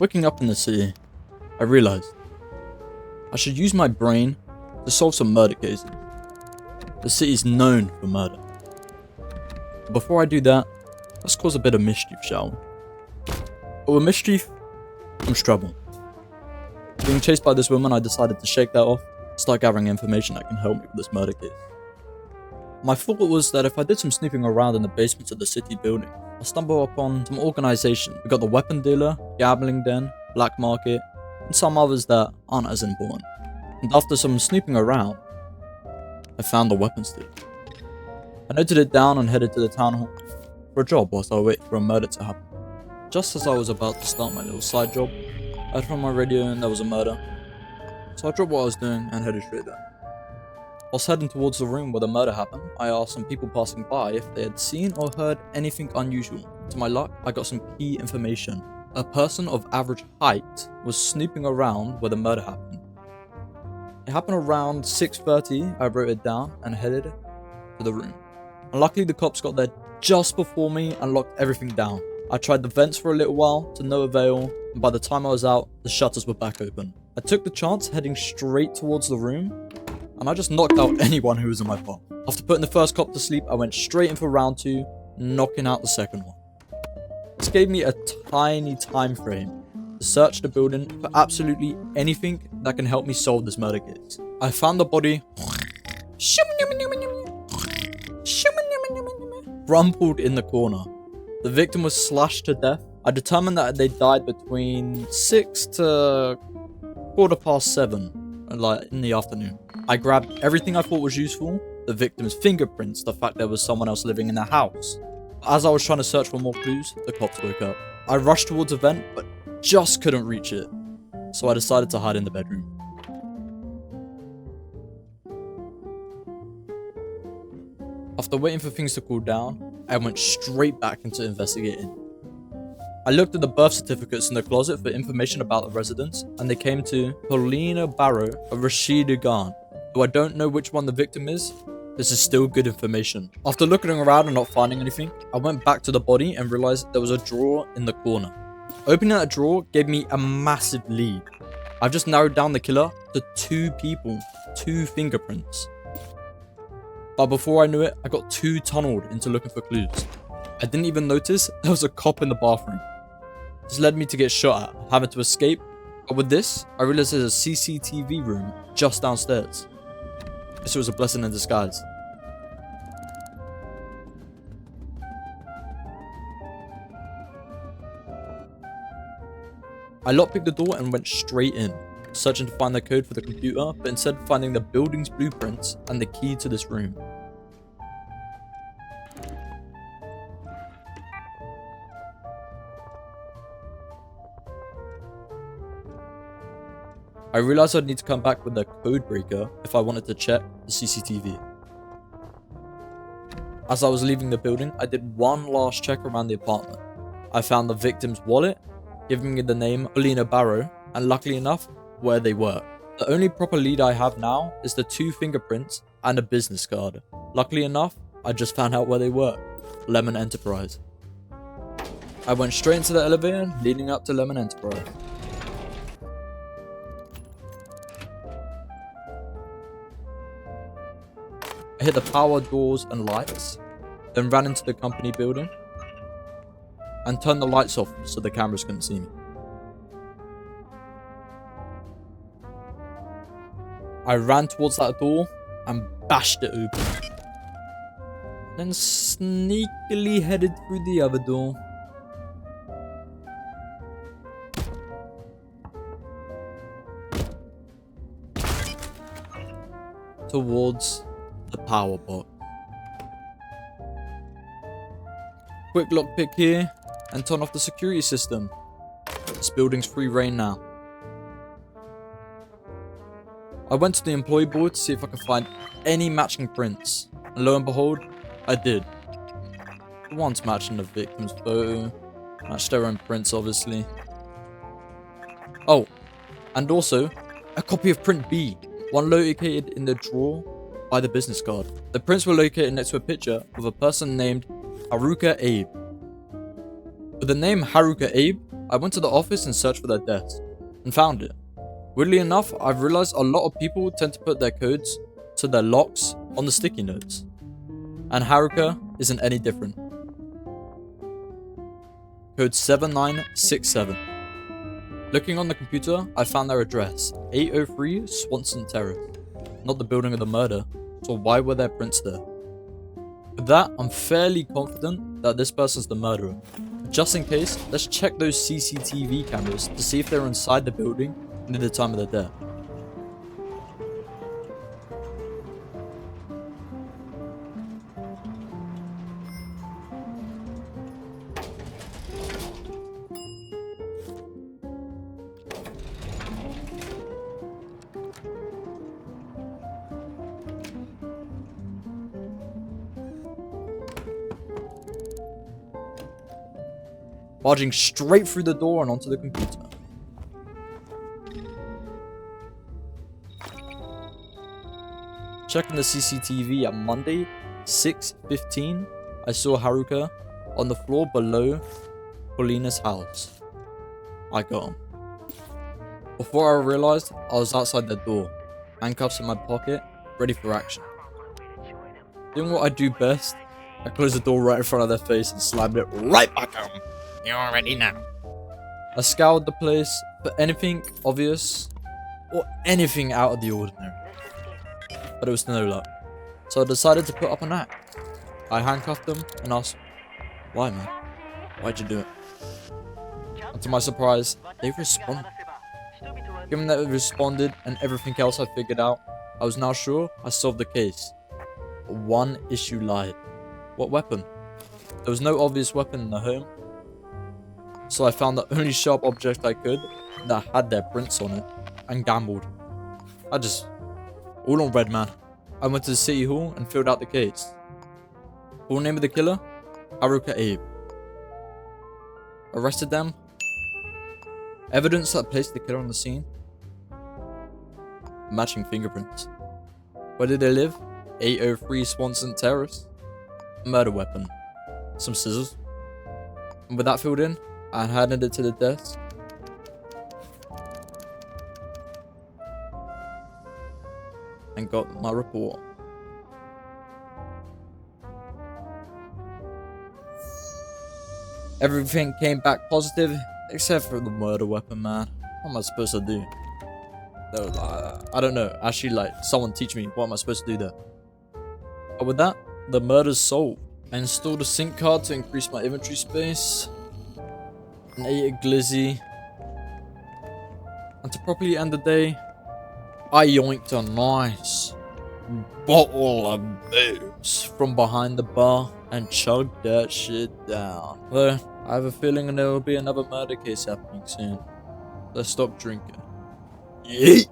Waking up in the city, I realized I should use my brain to solve some murder cases. The city's known for murder. But before I do that, let's cause a bit of mischief, shall we? But with mischief comes trouble. Being chased by this woman, I decided to shake that off, start gathering information that can help me with this murder case. My thought was that if I did some snooping around in the basements of the city building, I'll stumble upon some organization. We got the weapon dealer, gambling den, black market, and some others that aren't as important. And after some snooping around, I found the weapons dealer. I noted it down and headed to the town hall for a job whilst I waited for a murder to happen. Just as I was about to start my little side job, I heard from my radio and there was a murder. So I dropped what I was doing and headed straight there. Whilst heading towards the room where the murder happened, I asked some people passing by if they had seen or heard anything unusual. To my luck, I got some key information. A person of average height was snooping around where the murder happened. It happened around 6:30. I wrote it down and headed to the room. And luckily the cops got there just before me and locked everything down. I tried the vents for a little while to no avail, and by the time I was out, the shutters were back open. I took the chance heading straight towards the room, and I just knocked out anyone who was in my path. After putting the first cop to sleep, I went straight in for round 2, knocking out the second one. This gave me a tiny time frame to search the building for absolutely anything that can help me solve this murder case. I found the body rumpled in the corner. The victim was slashed to death. I determined that they died between 6 to 7:15, like in the afternoon. I grabbed everything I thought was useful, the victim's fingerprints, the fact there was someone else living in the house. As I was trying to search for more clues, the cops woke up. I rushed towards a vent, but just couldn't reach it, so I decided to hide in the bedroom. After waiting for things to cool down, I went straight back into investigating. I looked at the birth certificates in the closet for information about the residents, and they came to Paulina Barrow of Rashida Khan. Though I don't know which one the victim is, this is still good information. After looking around and not finding anything, I went back to the body and realized there was a drawer in the corner. Opening that drawer gave me a massive lead. I've just narrowed down the killer to 2 people, 2 fingerprints. But before I knew it, I got too tunneled into looking for clues. I didn't even notice there was a cop in the bathroom. This led me to get shot at, having to escape. But with this, I realized there's a CCTV room just downstairs. This was a blessing in disguise. I lockpicked the door and went straight in, searching to find the code for the computer, but instead finding the building's blueprints and the key to this room. I realized I'd need to come back with a code breaker if I wanted to check the CCTV. As I was leaving the building, I did one last check around the apartment. I found the victim's wallet, giving me the name Paulina Barrow, and luckily enough, where they were. The only proper lead I have now is the 2 fingerprints and a business card. Luckily enough, I just found out where they were. Lemon Enterprise. I went straight into the elevator leading up to Lemon Enterprise. I hit the power doors and lights, then ran into the company building and turned the lights off so the cameras couldn't see me. I ran towards that door and bashed it open, then sneakily headed through the other door. Towards the power box. Quick lockpick here and turn off the security system. This building's free reign now. I went to the employee board to see if I could find any matching prints, and lo and behold, I did. The ones matching the victim's photo, matched their own prints obviously. Oh, and also a copy of print B, one located in the drawer by the business card. The prints were located next to a picture of a person named Haruka Abe. With the name Haruka Abe, I went to the office and searched for their desk, and found it. Weirdly enough, I've realized a lot of people tend to put their codes to their locks on the sticky notes. And Haruka isn't any different. Code 7967. Looking on the computer, I found their address, 803 Swanson Terrace. Not the building of the murder, so why were their prints there? With that, I'm fairly confident that this person's the murderer. Just in case, let's check those CCTV cameras to see if they're inside the building near the time of their death. Barging straight through the door and onto the computer. Checking the CCTV at Monday, 6:15, I saw Haruka on the floor below Paulina's house. I got him. Before I realized, I was outside the door, handcuffs in my pocket, ready for action. Doing what I do best, I closed the door right in front of their face and slammed it right back on. You already know. I scoured the place for anything obvious or anything out of the ordinary, but it was no luck. So I decided to put up an act. I handcuffed them and asked, "Why, man? Why'd you do it?" And to my surprise, they responded. Given that they responded and everything else I figured out, I was now sure I solved the case. But one issue lied. What weapon? There was no obvious weapon in the home. So I found the only sharp object I could that had their prints on it, and gambled. All on red, man. I went to the city hall and filled out the case. Full name of the killer? Haruka Abe. Arrested them. Evidence that placed the killer on the scene. Matching fingerprints. Where did they live? 803 Swanson Terrace. Murder weapon. Some scissors. And with that filled in, I handed it to the desk. And got my report. Everything came back positive, except for the murder weapon, man. What am I supposed to do? I don't know. Actually, someone teach me what am I supposed to do there. But with that, the murder's solved. I installed a sync card to increase my inventory space. And ate a glizzy. And to properly end the day, I yoinked a nice bottle of booze from behind the bar and chugged that shit down. Though, I have a feeling there will be another murder case happening soon. Let's stop drinking. Yeet!